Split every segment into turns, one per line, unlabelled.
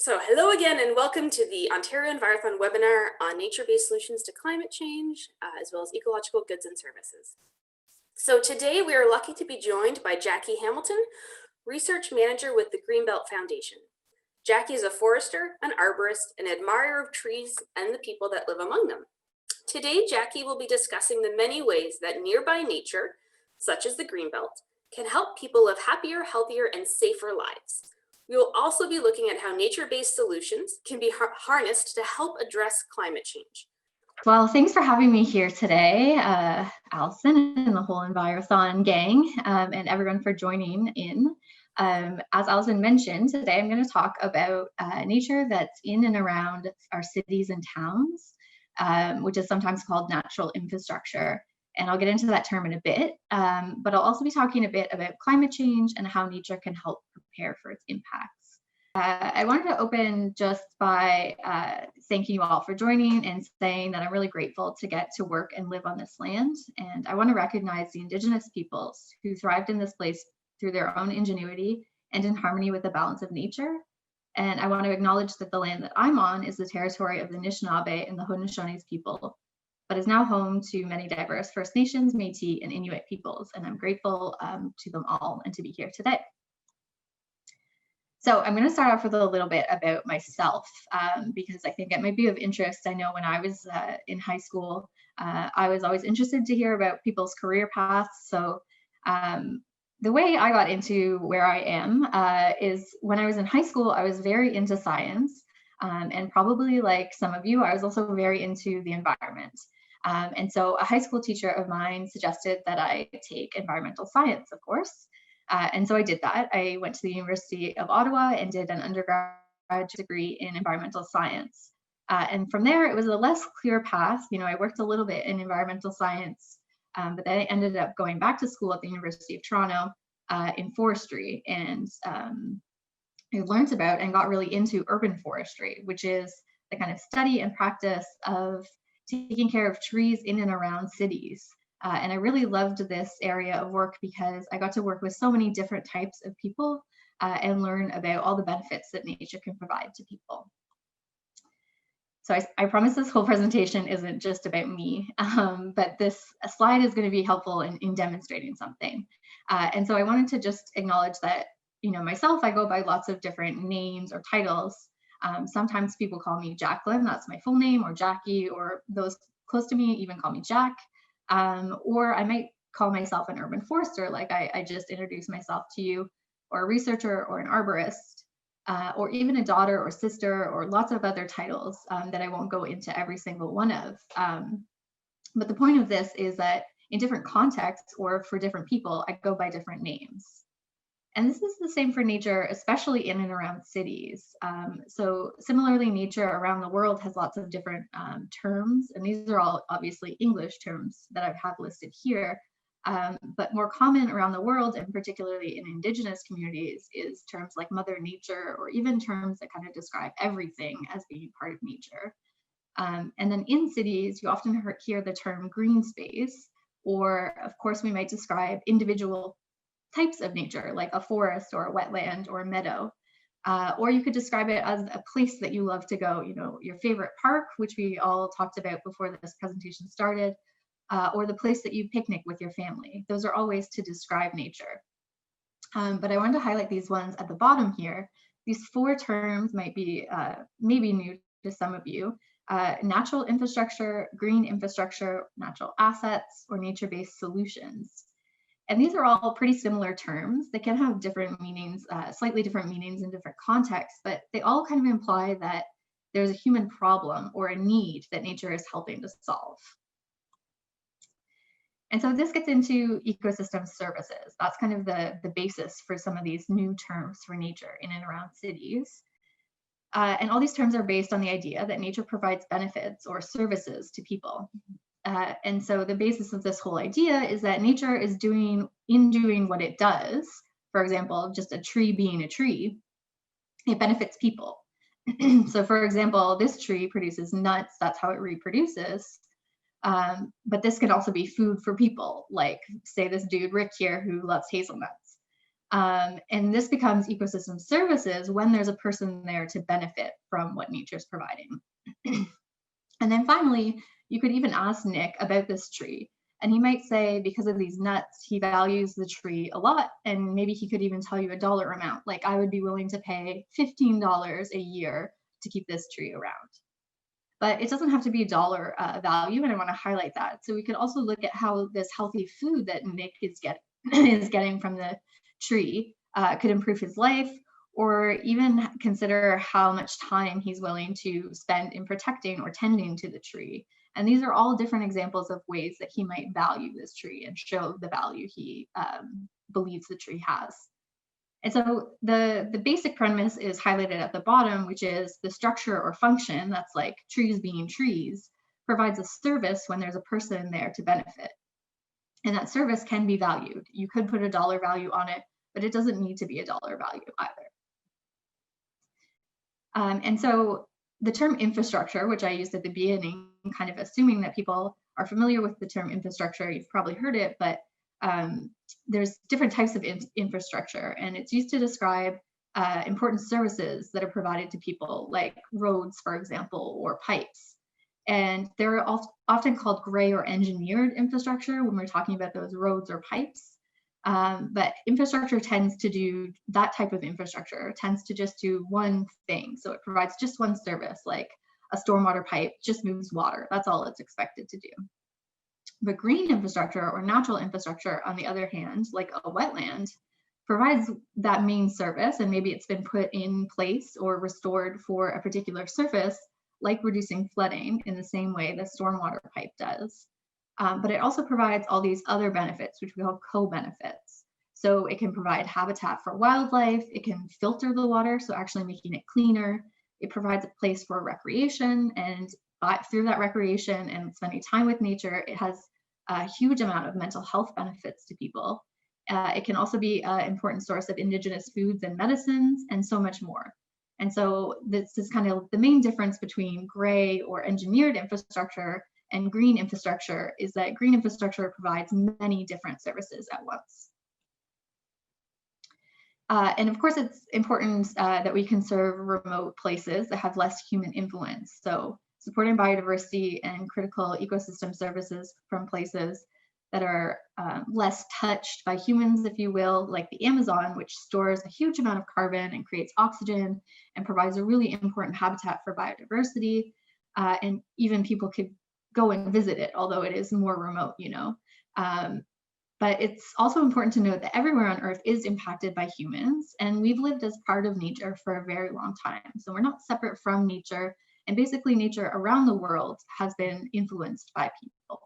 So hello again and welcome to the Ontario Envirothon webinar on nature-based solutions to climate change, as well as ecological goods and services. So today we are lucky to be joined by Jackie Hamilton, Research Manager with the Greenbelt Foundation. Jackie is a forester, an arborist, an admirer of trees and the people that live among them. Today, Jackie will be discussing the many ways that nearby nature, such as the Greenbelt, can help people live happier, healthier, and safer lives. We will also be looking at how nature-based solutions can be harnessed to help address climate change.
Well, thanks for having me here today, Allison and the whole Envirothon gang, and everyone for joining in. As Allison mentioned, today I'm going to talk about nature that's in and around our cities and towns, which is sometimes called natural infrastructure. And I'll get into that term in a bit, but I'll also be talking a bit about climate change and how nature can help prepare for its impacts. I wanted to open just by thanking you all for joining and saying that I'm really grateful to get to work and live on this land. And I want to recognize the Indigenous peoples who thrived in this place through their own ingenuity and in harmony with the balance of nature. And I want to acknowledge that the land that I'm on is the territory of the Anishinaabe and the Haudenosaunee people, but is now home to many diverse First Nations, Métis, and Inuit peoples. And I'm grateful to them all and to be here today. So I'm going to start off with a little bit about myself because I think it might be of interest. I know when I was in high school, I was always interested to hear about people's career paths. So the way I got into where I am is when I was in high school, I was very into science. And probably like some of you, I was also very into the environment. And so a high school teacher of mine suggested that I take environmental science, of course. And so I did that. I went to the University of Ottawa and did an undergraduate degree in environmental science. And from there, it was a less clear path. You know, I worked a little bit in environmental science, but then I ended up going back to school at the University of Toronto in forestry. And I learned about and got really into urban forestry, which is the kind of study and practice of taking care of trees in and around cities. And I really loved this area of work because I got to work with so many different types of people and learn about all the benefits that nature can provide to people. So I promise this whole presentation isn't just about me, but this slide is going to be helpful in demonstrating something. And so I wanted to just acknowledge that, you know, myself, I go by lots of different names or titles. Sometimes people call me Jacqueline, that's my full name, or Jackie, or those close to me even call me Jack. Or I might call myself an urban forester, like I just introduced myself to you, or a researcher, or an arborist, or even a daughter or sister, or lots of other titles that I won't go into every single one of. But the point of this is that in different contexts or for different people, I go by different names. And this is the same for nature, especially in and around cities. So similarly, nature around the world has lots of different terms, and these are all obviously English terms that I have listed here. But more common around the world, and particularly in Indigenous communities, is terms like Mother Nature, or even terms that kind of describe everything as being part of nature. And then in cities, you often hear the term green space, or of course, we might describe individual types of nature, like a forest or a wetland or a meadow. Or you could describe it as a place that you love to go, you know, your favorite park, which we all talked about before this presentation started, or the place that you picnic with your family. Those are all ways to describe nature. But I wanted to highlight these ones at the bottom here. These four terms might be maybe new to some of you. Natural infrastructure, green infrastructure, natural assets, or nature-based solutions. And these are all pretty similar terms. They can have different meanings, slightly different meanings in different contexts, but they all kind of imply that there's a human problem or a need that nature is helping to solve. And so this gets into ecosystem services. That's kind of the basis for some of these new terms for nature in and around cities. And all these terms are based on the idea that nature provides benefits or services to people. And so the basis of this whole idea is that nature is doing what it does, for example, just a tree being a tree, it benefits people. So for example, this tree produces nuts, that's how it reproduces. But this can also be food for people, like say this dude Rick here who loves hazelnuts. And this becomes ecosystem services when there's a person there to benefit from what nature's providing. And then finally, you could even ask Nick about this tree. And he might say, because of these nuts, he values the tree a lot. And maybe he could even tell you a dollar amount, like I would be willing to pay $15 a year to keep this tree around. But it doesn't have to be a dollar value, and I want to highlight that. So we could also look at how this healthy food that Nick is getting from the tree could improve his life, or even consider how much time he's willing to spend in protecting or tending to the tree. And these are all different examples of ways that he might value this tree and show the value he believes the tree has. And so the basic premise is highlighted at the bottom, which is the structure or function, that's like trees being trees, provides a service when there's a person there to benefit. And that service can be valued. You could put a dollar value on it, but it doesn't need to be a dollar value either. And so the term infrastructure, which I used at the beginning, kind of assuming that people are familiar with the term infrastructure, you've probably heard it, but there's different types of infrastructure, and it's used to describe important services that are provided to people, like roads, for example, or pipes. And they're often called gray or engineered infrastructure when we're talking about those roads or pipes. But infrastructure tends to do, that type of infrastructure tends to just do one thing. So it provides just one service, like a stormwater pipe just moves water. That's all it's expected to do. But green infrastructure or natural infrastructure, on the other hand, like a wetland, provides that main service, and maybe it's been put in place or restored for a particular surface, like reducing flooding in the same way the stormwater pipe does. But it also provides all these other benefits, which we call co-benefits. So it can provide habitat for wildlife, it can filter the water, so actually making it cleaner. It provides a place for recreation, and through that recreation and spending time with nature, it has a huge amount of mental health benefits to people. It can also be an important source of indigenous foods and medicines, and so much more. And so this is kind of the main difference between gray or engineered infrastructure and green infrastructure, is that green infrastructure provides many different services at once. And of course, it's important that we conserve remote places that have less human influence. So supporting biodiversity and critical ecosystem services from places that are less touched by humans, if you will, like the Amazon, which stores a huge amount of carbon and creates oxygen and provides a really important habitat for biodiversity. And even people could go and visit it, although it is more remote, you know. But it's also important to note that everywhere on Earth is impacted by humans, and we've lived as part of nature for a very long time. So we're not separate from nature, and basically nature around the world has been influenced by people.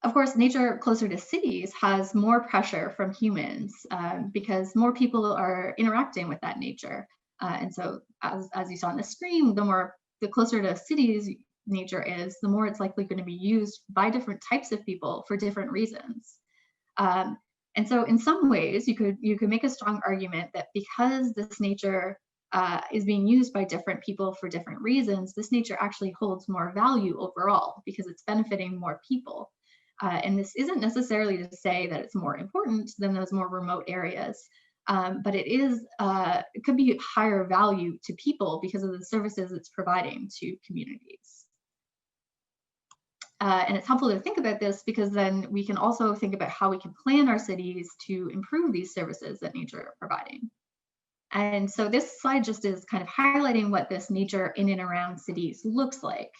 Of course, nature closer to cities has more pressure from humans because more people are interacting with that nature. And so as you saw on the screen, the closer to cities nature is, the more it's likely going to be used by different types of people for different reasons. And so in some ways, you could make a strong argument that because this nature is being used by different people for different reasons, this nature actually holds more value overall because it's benefiting more people. And this isn't necessarily to say that it's more important than those more remote areas, but it could be higher value to people because of the services it's providing to communities. And it's helpful to think about this because then we can also think about how we can plan our cities to improve these services that nature are providing. And so this slide just is kind of highlighting what this nature in and around cities looks like.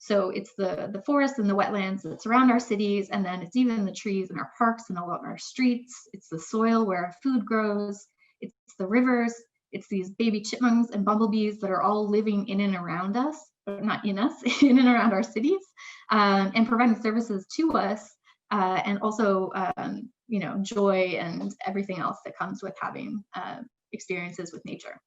So it's the forests and the wetlands that surround our cities, and then it's even the trees in our parks and along our streets. It's the soil where our food grows. It's the rivers. It's these baby chipmunks and bumblebees that are all living in and around us, but not in us, in and around our cities, and providing services to us, and also joy and everything else that comes with having experiences with nature.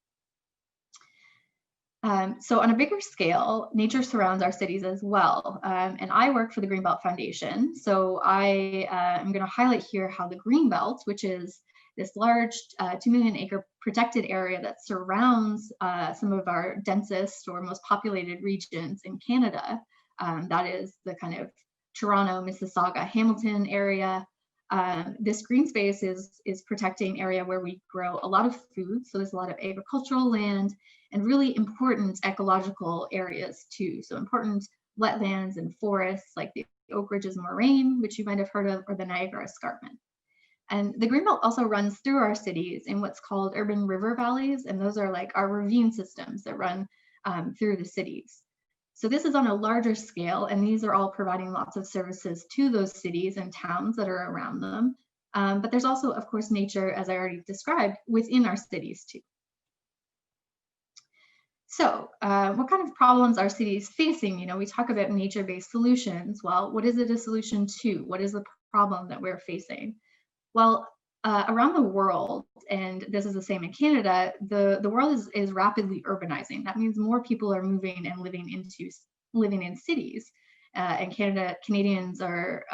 So on a bigger scale, nature surrounds our cities as well. And I work for the Greenbelt Foundation. So I am going to highlight here how the Greenbelt, which is this large 2 million acre protected area that surrounds some of our densest or most populated regions in Canada. That is the kind of Toronto, Mississauga, Hamilton area. This green space is protecting area where we grow a lot of food. So there's a lot of agricultural land and really important ecological areas too. So important wetlands and forests like the Oak Ridges Moraine, which you might have heard of, or the Niagara Escarpment. And the Greenbelt also runs through our cities in what's called urban river valleys. And those are like our ravine systems that run through the cities. So this is on a larger scale, and these are all providing lots of services to those cities and towns that are around them. But there's also, of course, nature, as I already described, within our cities too. So what kind of problems are cities facing? You know, we talk about nature-based solutions. Well, what is it a solution to? What is the problem that we're facing? Well, around the world, and this is the same in Canada, the world is rapidly urbanizing. That means more people are moving and living in cities. And Canadians are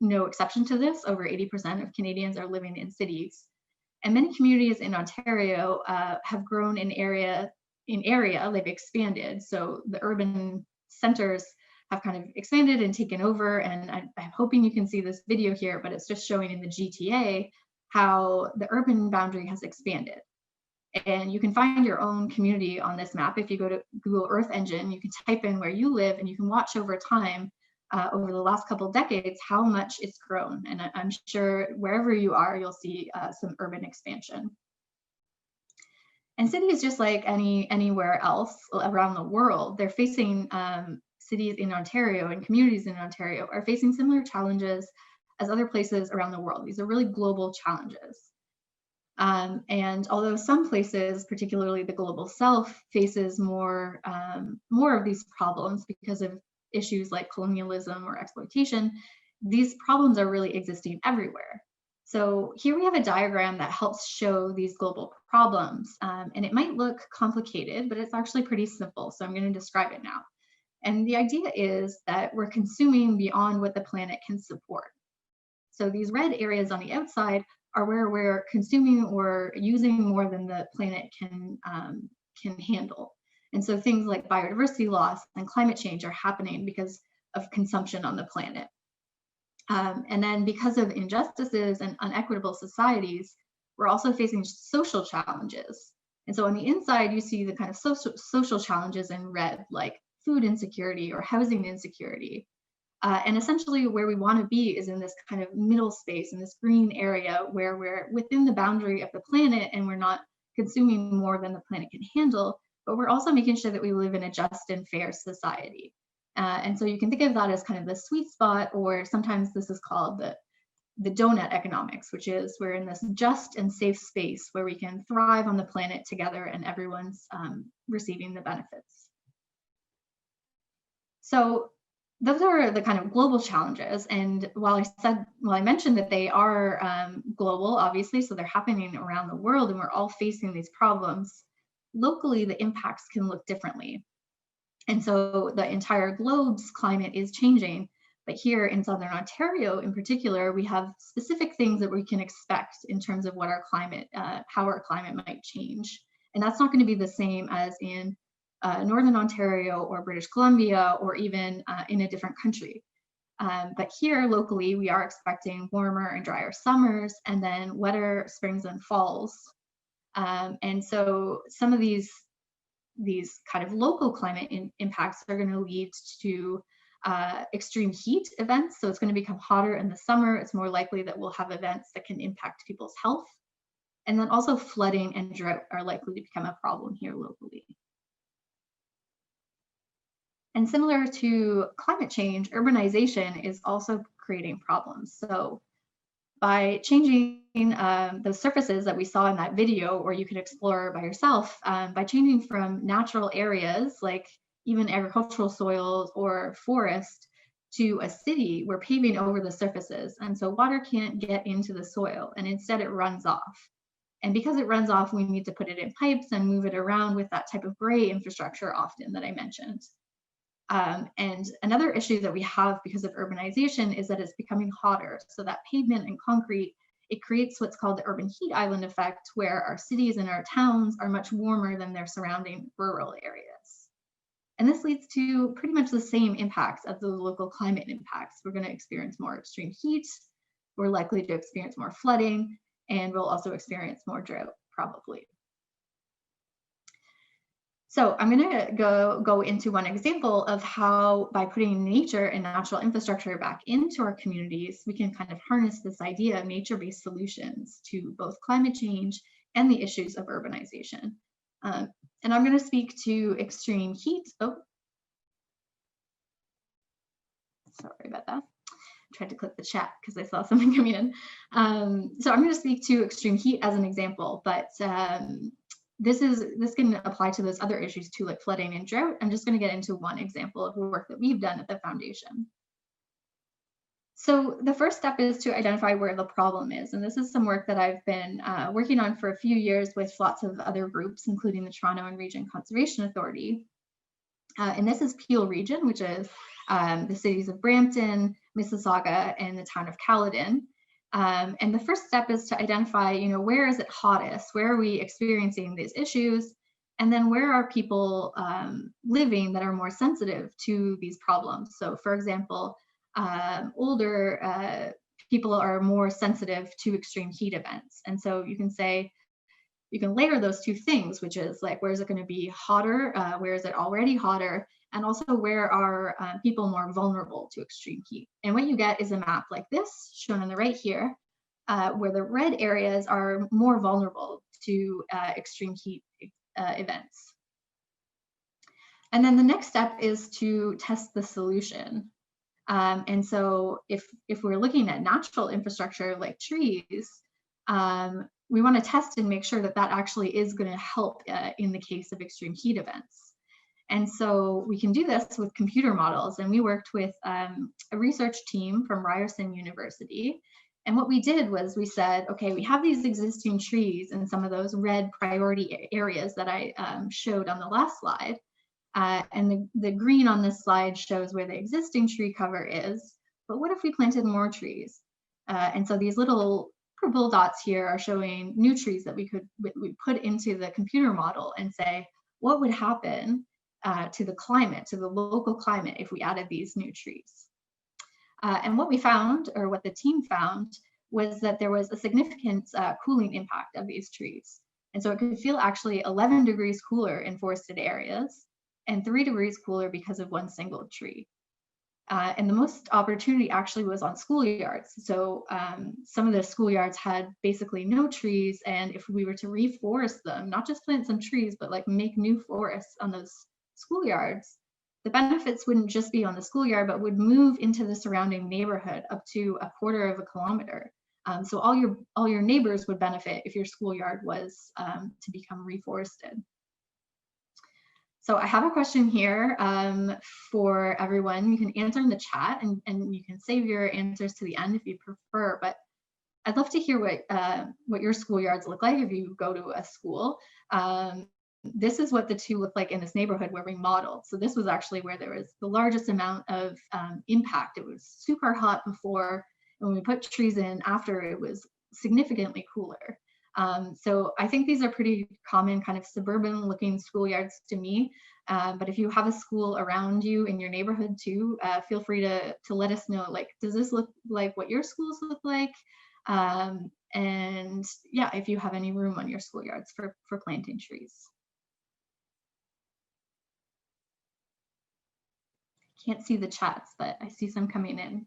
no exception to this. Over 80% of Canadians are living in cities. And many communities in Ontario have grown in area, they've expanded. So the urban centers have kind of expanded and taken over. And I'm hoping you can see this video here, but it's just showing in the GTA how the urban boundary has expanded. And you can find your own community on this map. If you go to Google Earth Engine, you can type in where you live and you can watch over time, over the last couple of decades, how much it's grown. And I'm sure wherever you are, you'll see some urban expansion. And cities, just like anywhere else around the world, they're facing cities in Ontario and communities in Ontario are facing similar challenges as other places around the world. These are really global challenges. And although some places, particularly the global south, faces more of these problems because of issues like colonialism or exploitation, these problems are really existing everywhere. So here we have a diagram that helps show these global problems. And it might look complicated, but it's actually pretty simple. So I'm going to describe it now. And the idea is that we're consuming beyond what the planet can support. So these red areas on the outside are where we're consuming or using more than the planet can handle. And so things like biodiversity loss and climate change are happening because of consumption on the planet. And then because of injustices and unequitable societies, we're also facing social challenges. And so on the inside, you see the kind of social challenges in red, like food insecurity or housing insecurity. And essentially where we want to be is in this kind of middle space, in this green area where we're within the boundary of the planet and we're not consuming more than the planet can handle, but we're also making sure that we live in a just and fair society. And so you can think of that as kind of the sweet spot, or sometimes this is called the donut economics, which is we're in this just and safe space where we can thrive on the planet together and everyone's receiving the benefits. So those are the kind of global challenges. And while I mentioned that they are global, obviously, so they're happening around the world and we're all facing these problems, locally, the impacts can look differently. And so the entire globe's climate is changing. But here in Southern Ontario in particular, we have specific things that we can expect in terms of what our climate, how our climate might change. And that's not going to be the same as in Northern Ontario or British Columbia or even in a different country. But here locally, we are expecting warmer and drier summers and then wetter springs and falls. And so some of these kind of local climate impacts are going to lead to extreme heat events. So it's going to become hotter in the summer. It's more likely that we'll have events that can impact people's health. And then also flooding and drought are likely to become a problem here locally. And similar to climate change, urbanization is also creating problems. So by changing the surfaces that we saw in that video, or you could explore by yourself, by changing from natural areas like even agricultural soils or forest to a city, we're paving over the surfaces. And so water can't get into the soil and instead it runs off. And because it runs off, we need to put it in pipes and move it around with that type of gray infrastructure often that I mentioned. And another issue that we have because of urbanization is that it's becoming hotter. So that pavement and concrete, it creates what's called the urban heat island effect, where our cities and our towns are much warmer than their surrounding rural areas. And this leads to pretty much the same impacts as the local climate impacts. We're going to experience more extreme heat. we're likely to experience more flooding, and we'll also experience more drought, probably. So I'm going to go into one example of how, by putting nature and natural infrastructure back into our communities, we can kind of harness this idea of nature-based solutions to both climate change and the issues of urbanization. And I'm going to speak to extreme heat. Oh, sorry about that. I tried to click the chat because I saw something coming in. So I'm going to speak to extreme heat as an example, but this can apply to those other issues too, like flooding and drought. I'm just going to get into one example of work that we've done at the foundation. So the first step is to identify where the problem is. And this is some work that I've been working on for a few years with lots of other groups, including the Toronto and Region Conservation Authority. And this is Peel Region, which is the cities of Brampton, Mississauga, and the town of Caledon. And the first step is to identify, where is it hottest? Where are we experiencing these issues? And then where are people living that are more sensitive to these problems? So for example, older people are more sensitive to extreme heat events. And so you can say, you can layer those two things, which is like, where is it going to be hotter? Where is it already hotter? And also, where are people more vulnerable to extreme heat? And what you get is a map like this, shown on the right here, where the red areas are more vulnerable to extreme heat events. And then the next step is to test the solution. And so if we're looking at natural infrastructure like trees, we want to test and make sure that that actually is going to help in the case of extreme heat events. And so we can do this with computer models. And we worked with a research team from Ryerson University. And what we did was we said, okay, we have these existing trees in some of those red priority areas that I showed on the last slide. And the green on this slide shows where the existing tree cover is. But what if we planted more trees? And so these little purple dots here are showing new trees that we put into the computer model and say, what would happen to the climate, to the local climate, if we added these new trees? And what we found, or what the team found, was that there was a significant cooling impact of these trees. And so it could feel actually 11 degrees cooler in forested areas and 3 degrees cooler because of one single tree. And the most opportunity actually was on schoolyards. So some of the schoolyards had basically no trees. And if we were to reforest them, not just plant some trees, but like make new forests on those schoolyards, the benefits wouldn't just be on the schoolyard, but would move into the surrounding neighborhood up to 1/4 of a kilometer. So all your neighbors would benefit if your schoolyard was to become reforested. So I have a question here for everyone. You can answer in the chat, and you can save your answers to the end if you prefer, but I'd love to hear what your schoolyards look like if you go to a school. This is what the two look like in this neighborhood where we modeled. So this was actually where there was the largest amount of impact. It was super hot before, and when we put trees in after, it was significantly cooler. So I think these are pretty common kind of suburban looking schoolyards to me. But if you have a school around you in your neighborhood too, feel free to let us know, like, does this look like what your schools look like? And yeah, if you have any room on your schoolyards for planting trees. Can't see the chats, but I see some coming in.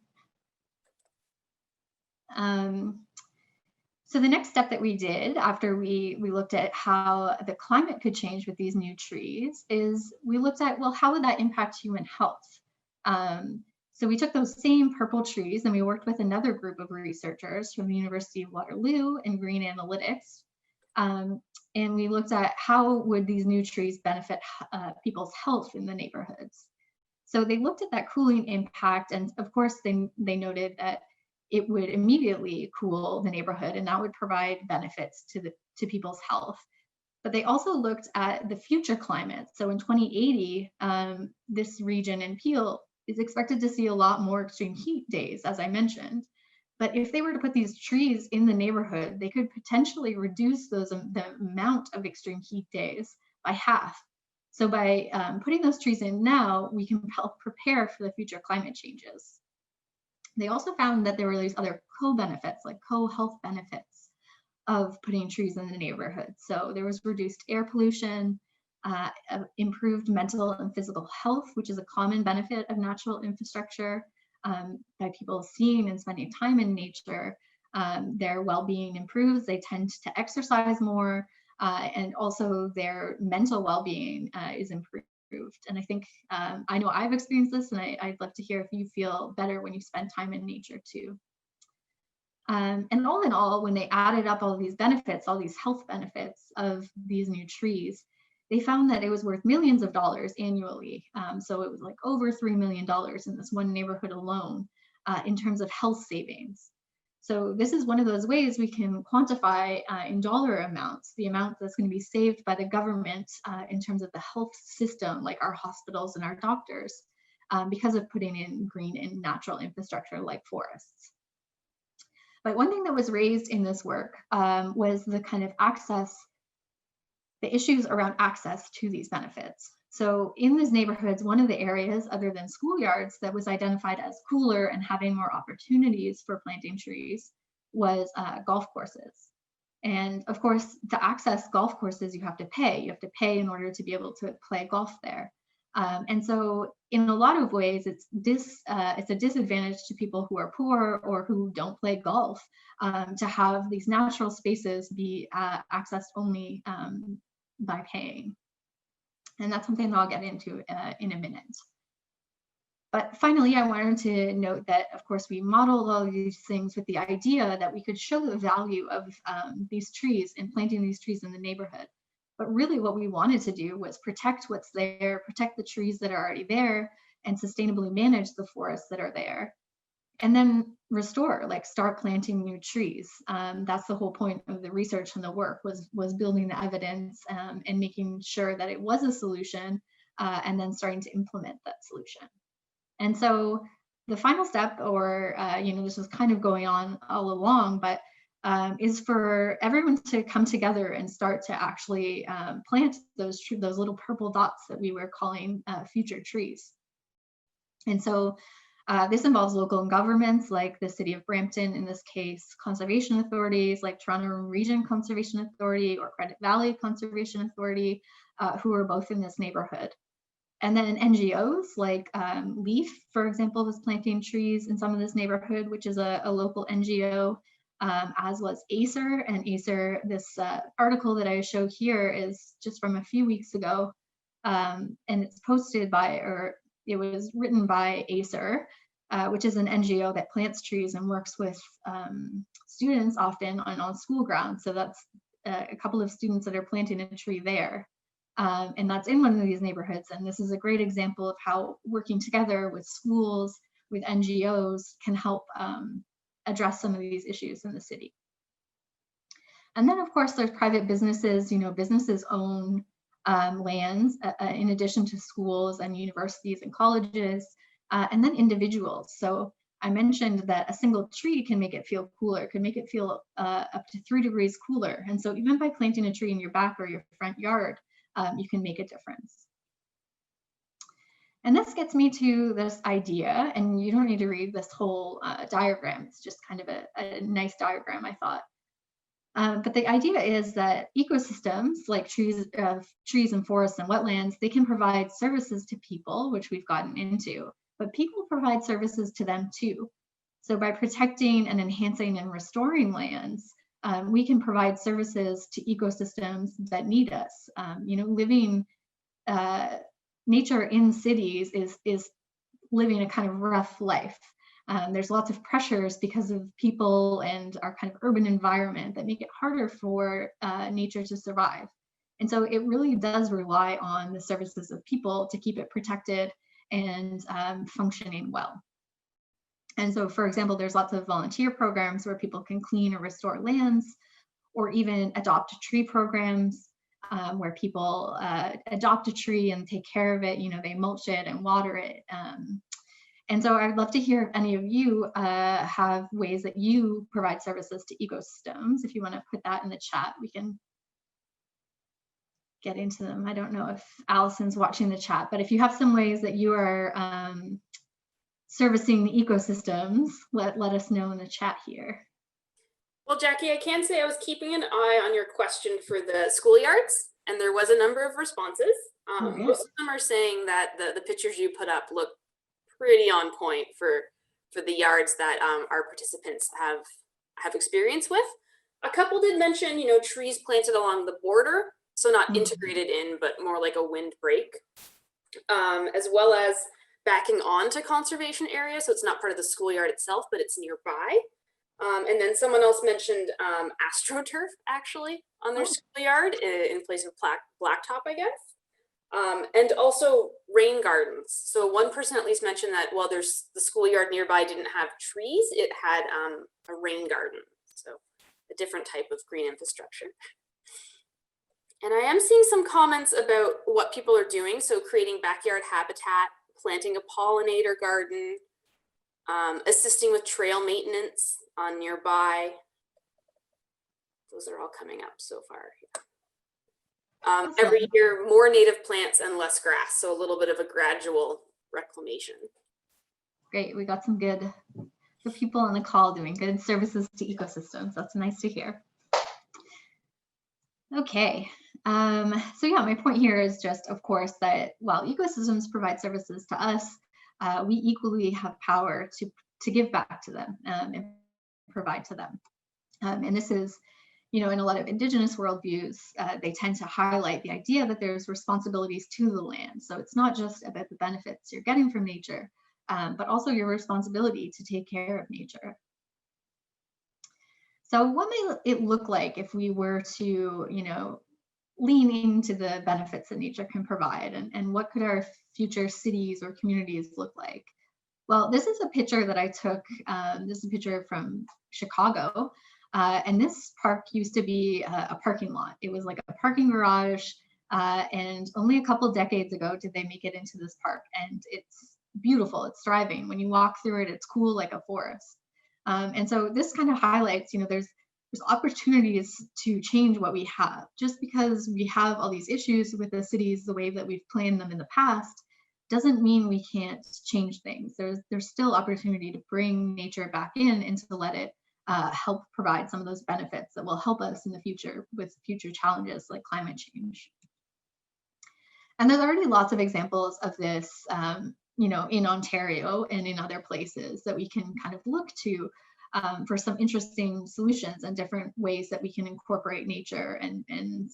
So the next step that we did after we looked at how the climate could change with these new trees is we looked at, well, how would that impact human health? So we took those same purple trees and we worked with another group of researchers from the University of Waterloo and Green Analytics. And we looked at how would these new trees benefit people's health in the neighborhoods. So they looked at that cooling impact, and of course they noted that it would immediately cool the neighborhood, and that would provide benefits to people's health. But they also looked at the future climate. So in 2080, this region in Peel is expected to see a lot more extreme heat days, as I mentioned. But if they were to put these trees in the neighborhood, they could potentially reduce the amount of extreme heat days by half. So by putting those trees in now, we can help prepare for the future climate changes. They also found that there were these other co-benefits, like co-health benefits of putting trees in the neighborhood. So there was reduced air pollution, improved mental and physical health, which is a common benefit of natural infrastructure. By people seeing and spending time in nature, their well-being improves. They tend to exercise more, and also their mental well-being is improved. And I think, I know I've experienced this, and I'd love to hear if you feel better when you spend time in nature too. And all in all, when they added up all these benefits, all these health benefits of these new trees, they found that it was worth millions of dollars annually. So it was like over $3 million in this one neighborhood alone in terms of health savings. So this is one of those ways we can quantify in dollar amounts the amount that's going to be saved by the government in terms of the health system, like our hospitals and our doctors, because of putting in green and natural infrastructure like forests. But one thing that was raised in this work was the kind of the issues around access to these benefits. So in these neighborhoods, one of the areas other than schoolyards that was identified as cooler and having more opportunities for planting trees was golf courses. And of course, to access golf courses, you have to pay. You have to pay in order to be able to play golf there. And so in a lot of ways, it's a disadvantage to people who are poor or who don't play golf to have these natural spaces be accessed only by paying. And that's something that I'll get into in a minute. But finally, I wanted to note that, of course, we modeled all of these things with the idea that we could show the value of these trees and planting these trees in the neighborhood. But really what we wanted to do was protect what's there, protect the trees that are already there, and sustainably manage the forests that are there. And then restore, like start planting new trees. That's the whole point of the research and the work was building the evidence and making sure that it was a solution and then starting to implement that solution. And so the final step, or this was kind of going on all along, but is for everyone to come together and start to actually plant those little purple dots that we were calling future trees. And so this involves local governments like the City of Brampton, in this case, conservation authorities like Toronto Region Conservation Authority or Credit Valley Conservation Authority, who are both in this neighborhood. And then NGOs like LEAF, for example, was planting trees in some of this neighborhood, which is a local NGO, as was ACER. And ACER, this article that I show here is just from a few weeks ago, and it's posted by, or it was written by ACER, which is an NGO that plants trees and works with students often on school grounds. So that's a couple of students that are planting a tree there. And that's in one of these neighborhoods. And this is a great example of how working together with schools, with NGOs can help address some of these issues in the city. And then of course there's private businesses, businesses own lands in addition to schools and universities and colleges, and then individuals. So I mentioned that a single tree can make it feel cooler, can make it feel up to 3 degrees cooler. And so even by planting a tree in your back or your front yard, you can make a difference. And this gets me to this idea, and you don't need to read this whole diagram. It's just kind of a nice diagram, I thought. But the idea is that ecosystems like trees and forests and wetlands, they can provide services to people, which we've gotten into, but people provide services to them too. So by protecting and enhancing and restoring lands, we can provide services to ecosystems that need us. Living nature in cities is living a kind of rough life. There's lots of pressures because of people and our kind of urban environment that make it harder for nature to survive. And so it really does rely on the services of people to keep it protected and functioning well. And so, for example, there's lots of volunteer programs where people can clean or restore lands, or even adopt tree programs where people adopt a tree and take care of it. They mulch it and water it. And so I'd love to hear if any of you have ways that you provide services to ecosystems. If you want to put that in the chat, we can get into them. I don't know if Allison's watching the chat, but if you have some ways that you are servicing the ecosystems, let us know in the chat here.
Well, Jackie, I can say I was keeping an eye on your question for the schoolyards, and there was a number of responses. Most of them are saying that the pictures you put up look pretty on point for the yards that our participants have experience with. A couple did mention, trees planted along the border, so not integrated in, but more like a windbreak, as well as backing onto conservation areas, so it's not part of the schoolyard itself, but it's nearby. And then someone else mentioned AstroTurf actually on their schoolyard in place of blacktop, I guess. And also rain gardens. So one person at least mentioned that while there's the schoolyard nearby didn't have trees, it had a rain garden. So a different type of green infrastructure. And I am seeing some comments about what people are doing. So creating backyard habitat, planting a pollinator garden, assisting with trail maintenance on nearby. Those are all coming up so far. Awesome. Every year, more native plants and less grass. So a little bit of a gradual reclamation. Great,
we got some good people on the call doing good services to ecosystems. That's nice to hear. Okay, so yeah, my point here is just, of course, that while ecosystems provide services to us, we equally have power to give back to them and provide to them. And this is, in a lot of Indigenous worldviews, they tend to highlight the idea that there's responsibilities to the land. So it's not just about the benefits you're getting from nature, but also your responsibility to take care of nature. So what may it look like if we were to, lean into the benefits that nature can provide, and what could our future cities or communities look like? Well, this is a picture that I took. This is a picture from Chicago. And this park used to be a parking lot. It was like a parking garage. And only a couple decades ago did they make it into this park. And it's beautiful. It's thriving. When you walk through it, it's cool like a forest. And so this kind of highlights, there's opportunities to change what we have. Just because we have all these issues with the cities the way that we've planned them in the past doesn't mean we can't change things. There's still opportunity to bring nature back in and to let it help provide some of those benefits that will help us in the future with future challenges like climate change. And there's already lots of examples of this, in Ontario and in other places that we can kind of look to for some interesting solutions and different ways that we can incorporate nature and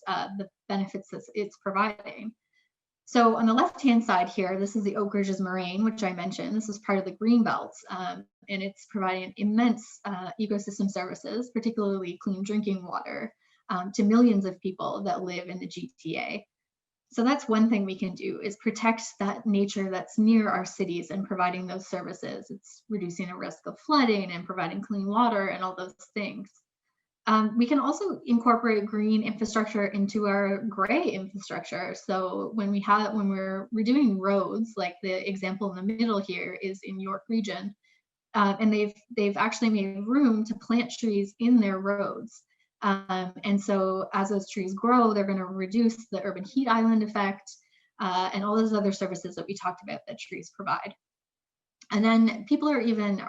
the benefits that it's providing. So on the left-hand side here, this is the Oak Ridges Moraine, which I mentioned. This is part of the Greenbelt, and it's providing immense ecosystem services, particularly clean drinking water, to millions of people that live in the GTA. So that's one thing we can do, is protect that nature that's near our cities and providing those services. It's reducing a risk of flooding and providing clean water and all those things. We can also incorporate green infrastructure into our gray infrastructure. So when we're redoing roads, like the example in the middle here is in York Region, and they've actually made room to plant trees in their roads. And so as those trees grow, they're going to reduce the urban heat island effect and all those other services that we talked about that trees provide. And then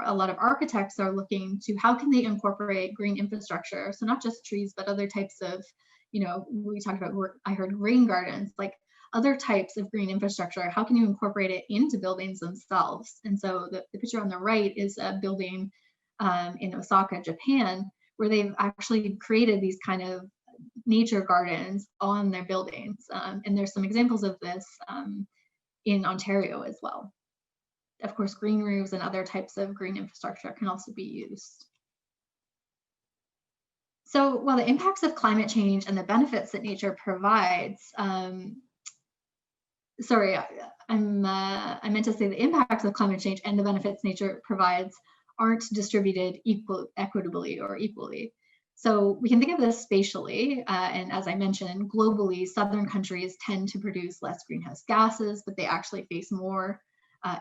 a lot of architects are looking to how can they incorporate green infrastructure? So not just trees, but other types of, we talked about, I heard rain gardens, like other types of green infrastructure. How can you incorporate it into buildings themselves? And so the picture on the right is a building in Osaka, Japan, where they've actually created these kind of nature gardens on their buildings. And there's some examples of this in Ontario as well. Of course, green roofs and other types of green infrastructure can also be used. So while the impacts of climate change and the benefits that nature provides, I meant to say the impacts of climate change and the benefits nature provides aren't distributed equitably or equally. So we can think of this spatially, and as I mentioned, globally, southern countries tend to produce less greenhouse gases, but they actually face more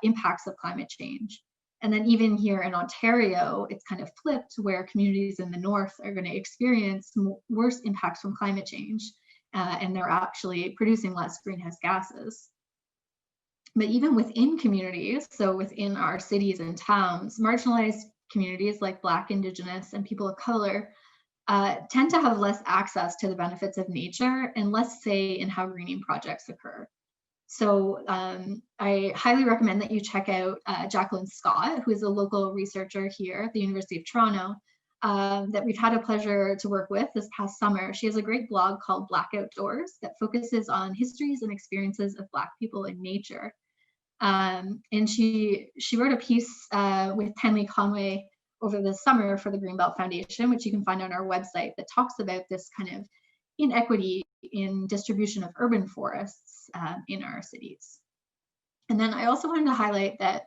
impacts of climate change. And then even here in Ontario, it's kind of flipped, where communities in the north are going to experience worse impacts from climate change, and they're actually producing less greenhouse gases. But even within communities, so within our cities and towns, marginalized communities like Black, Indigenous, and people of color tend to have less access to the benefits of nature and less say in how greening projects occur. So I highly recommend that you check out Jacqueline Scott, who is a local researcher here at the University of Toronto, that we've had a pleasure to work with this past summer. She has a great blog called Black Outdoors that focuses on histories and experiences of Black people in nature. And she wrote a piece with Tenley Conway over the summer for the Greenbelt Foundation, which you can find on our website, that talks about this kind of inequity in distribution of urban forests in our cities. And then I also wanted to highlight that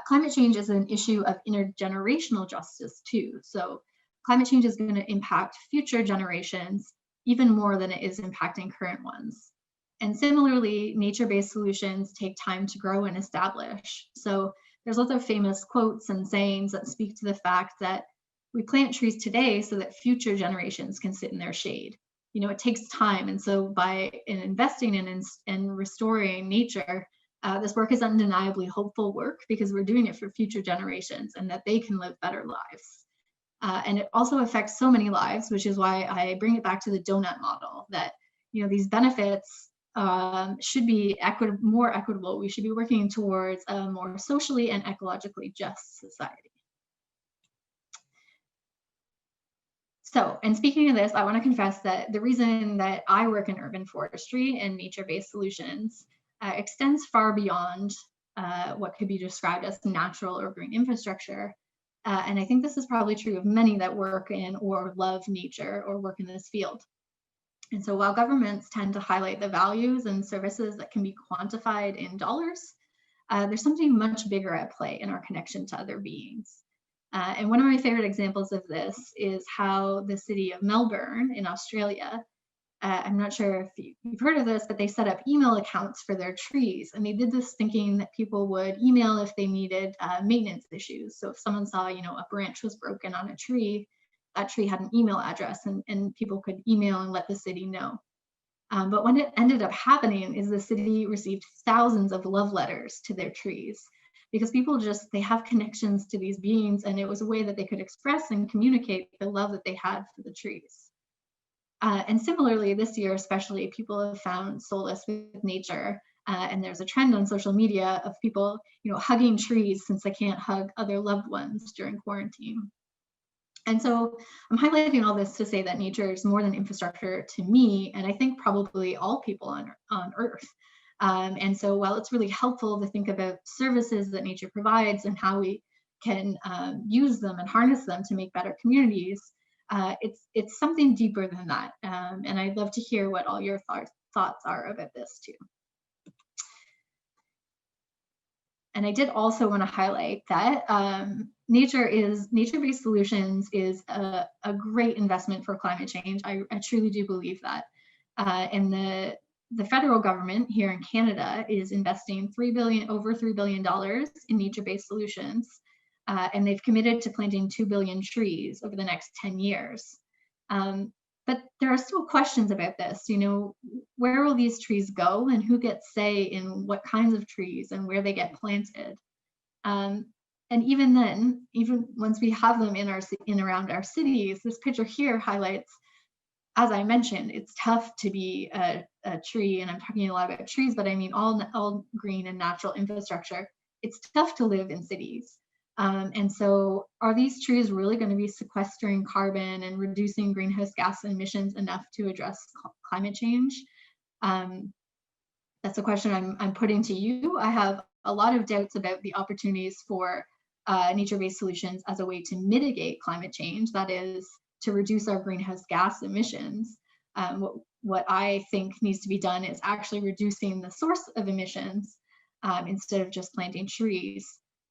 climate change is an issue of intergenerational justice too. So climate change is going to impact future generations even more than it is impacting current ones. And similarly, nature-based solutions take time to grow and establish. So there's lots of famous quotes and sayings that speak to the fact that we plant trees today so that future generations can sit in their shade. You know, it takes time. And so by investing in and restoring nature, this work is undeniably hopeful work because we're doing it for future generations and that they can live better lives. And it also affects so many lives, which is why I bring it back to the donut model that, you know, these benefits should be more equitable. We should be working towards a more socially and ecologically just society. So, and speaking of this, I want to confess that the reason that I work in urban forestry and nature-based solutions extends far beyond what could be described as natural or green infrastructure. And I think this is probably true of many that work in or love nature or work in this field. And so while governments tend to highlight the values and services that can be quantified in dollars, there's something much bigger at play in our connection to other beings. And one of my favorite examples of this is how the city of Melbourne in Australia, I'm not sure if you've heard of this, but they set up email accounts for their trees. And they did this thinking that people would email if they needed maintenance issues. So if someone saw, you know, a branch was broken on a tree, that tree had an email address and people could email and let the city know. But what it ended up happening is the city received thousands of love letters to their trees because people just, they have connections to these beings, and it was a way that they could express and communicate the love that they had for the trees. And similarly, this year especially, people have found solace with nature. And there's a trend on social media of people, you know, hugging trees since they can't hug other loved ones during quarantine. And so I'm highlighting all this to say that nature is more than infrastructure to me, and I think probably all people on Earth. And so while it's really helpful to think about services that nature provides and how we can use them and harness them to make better communities, it's something deeper than that. And I'd love to hear what all your thoughts are about this too. And I did also want to highlight that nature-based solutions is a great investment for climate change. I truly do believe that. And the federal government here in Canada is investing over $3 billion in nature-based solutions. And they've committed to planting 2 billion trees over the next 10 years. But there are still questions about this. You know, where will these trees go and who gets say in what kinds of trees and where they get planted? And even then, even once we have them in around our cities, this picture here highlights, as I mentioned, it's tough to be a tree, and I'm talking a lot about trees, but I mean all green and natural infrastructure. It's tough to live in cities. And so are these trees really going to be sequestering carbon and reducing greenhouse gas emissions enough to address climate change? That's a question I'm putting to you. I have a lot of doubts about the opportunities for nature-based solutions as a way to mitigate climate change, that is, to reduce our greenhouse gas emissions. What I think needs to be done is actually reducing the source of emissions instead of just planting trees.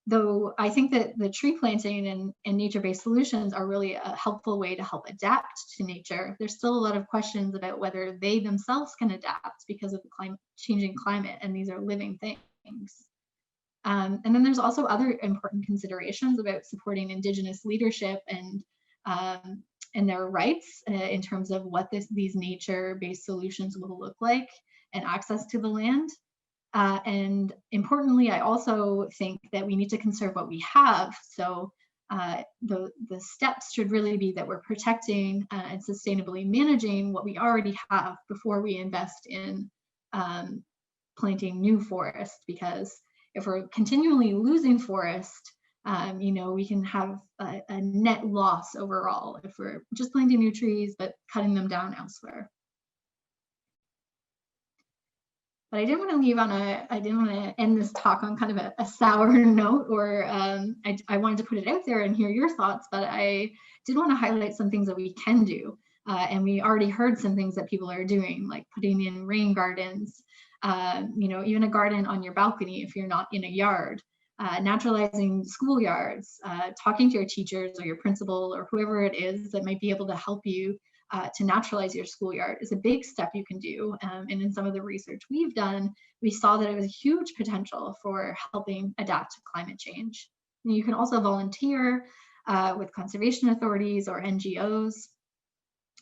Though I think that the tree planting and nature-based solutions are really a helpful way to help adapt to nature. There's still a lot of questions about whether they themselves can adapt because of the changing climate, and these are living things. And then there's also other important considerations about supporting Indigenous leadership and their rights in terms of what these nature-based solutions will look like and access to the land. And importantly, I also think that we need to conserve what we have. So the steps should really be that we're protecting and sustainably managing what we already have before we invest in planting new forest, because if we're continually losing forest, we can have a net loss overall if we're just planting new trees but cutting them down elsewhere. But I didn't want to end this talk on kind of a sour note, or I wanted to put it out there and hear your thoughts, but I did want to highlight some things that we can do. And we already heard some things that people are doing, like putting in rain gardens, even a garden on your balcony if you're not in a yard, naturalizing schoolyards, talking to your teachers or your principal or whoever it is that might be able to help you to naturalize your schoolyard is a big step you can do. And in some of the research we've done, we saw that it was a huge potential for helping adapt to climate change. And you can also volunteer with conservation authorities or NGOs,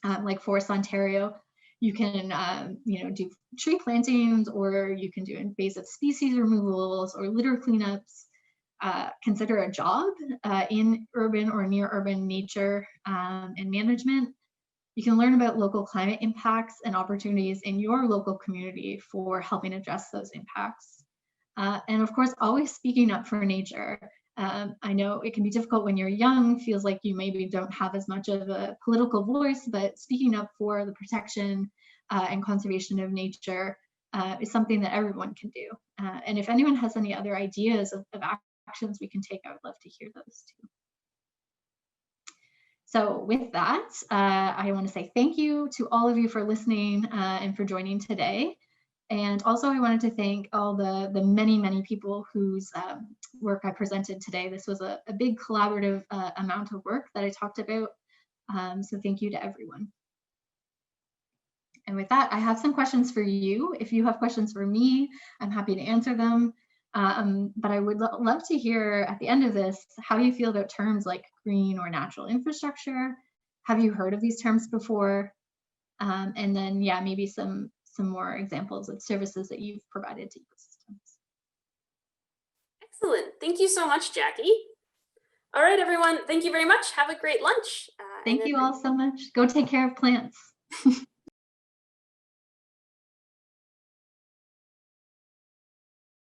like Forest Ontario. You can do tree plantings, or you can do invasive species removals or litter cleanups. Consider a job in urban or near urban nature and management. You can learn about local climate impacts and opportunities in your local community for helping address those impacts. And of course, always speaking up for nature. I know it can be difficult when you're young, feels like you maybe don't have as much of a political voice, but speaking up for the protection and conservation of nature is something that everyone can do. And if anyone has any other ideas of actions we can take, I would love to hear those too. So with that, I want to say thank you to all of you for listening and for joining today. And also I wanted to thank all the many, many people whose work I presented today. This was a big collaborative amount of work that I talked about. So thank you to everyone. And with that, I have some questions for you. If you have questions for me, I'm happy to answer them. But I would love to hear at the end of this, how do you feel about terms like green or natural infrastructure? Have you heard of these terms before? And then, yeah, maybe some more examples of services that you've provided to ecosystems.
Excellent. Thank you so much, Jackie. All right, everyone. Thank you very much. Have a great lunch.
Thank you all so much. Go take care of plants.